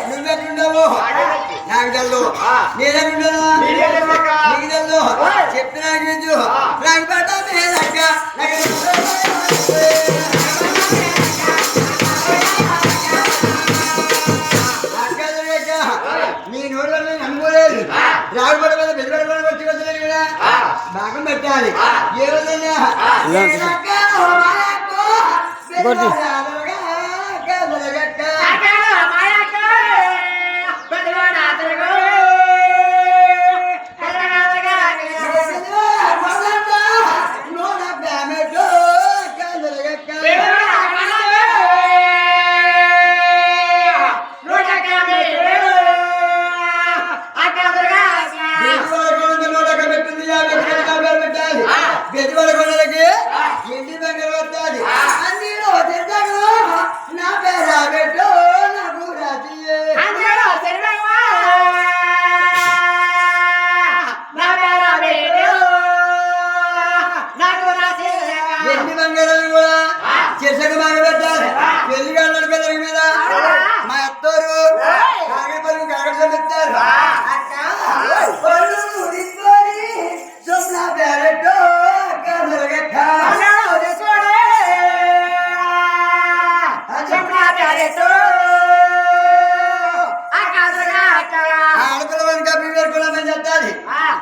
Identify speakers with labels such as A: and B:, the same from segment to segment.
A: నువ్వెట్లుండవు నాకు తెలు నేనెట్లుండను నీకు తెలు చెప్తే నాకు తెలుసు నాకు పడ్డా నీ నోట్లో నేను అనుకోలేదు రాగుడు పడ మీద పెద్ద పడ వచ్చి వద్దలేదు కదా భాగం పెట్టాలి ఏ రోజైనా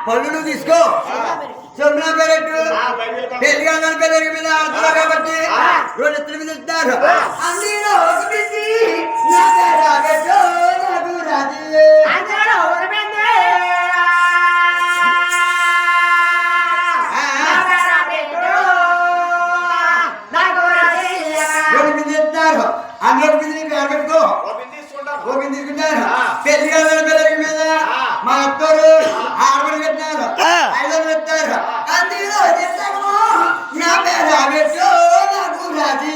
A: పళ్ళు తీసుకో సొమ్నా పేరెట్టు పెళ్ళిగా పిల్లలకి మీద ఆడుతున్నారు కాబట్టి రెండు ఎత్తుల మీద ఇస్తారు అందరూ పెట్టుకో ఓపెన్ తీసుకుంటారు పెళ్ళిగా పిల్లలకి మీద మా అత్తరు ఆడబడి పెట్టినారు 500 పెట్టారు అందులో నా పేరు పెట్టు నాకు రాజీ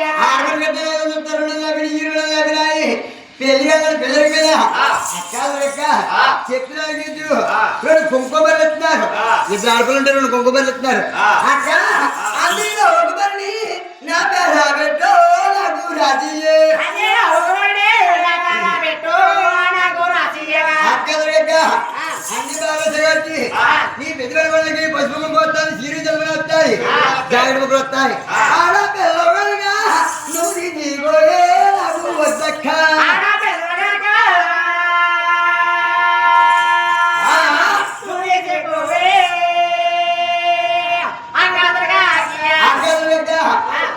A: అది ఆడబడి పెట్టారు పెళ్ళిగా పిల్లలకి మీద చెప్పిన కుంకుమలు ఎత్తున్నారు ఇప్పుడు ఆడపిల్లలు ఉంటే రెండు కుంకుమలు ఎత్తున్నారు నా పేరు పెట్టు నాకు రాజీ అన్ని బాగా నీ పెద్దవాళ్ళ వాళ్ళకి పసుపు కుంకుమ వస్తాయి సీరి జలుబులు వస్తాయి జాకెట్ ముక్కలు వస్తాయి ఆడపిల్లగా నువ్వు నీకోయే నాకు వద్దక్క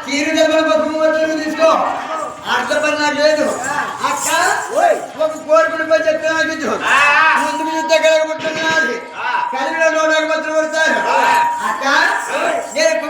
A: చీరు జలుబుల పసుపు తీసుకో అర్థం పని నాకు లేదు అక్క ఒక కోరుకుని పోయి చెప్తే నాకు ముందు దగ్గర పుట్టున్నా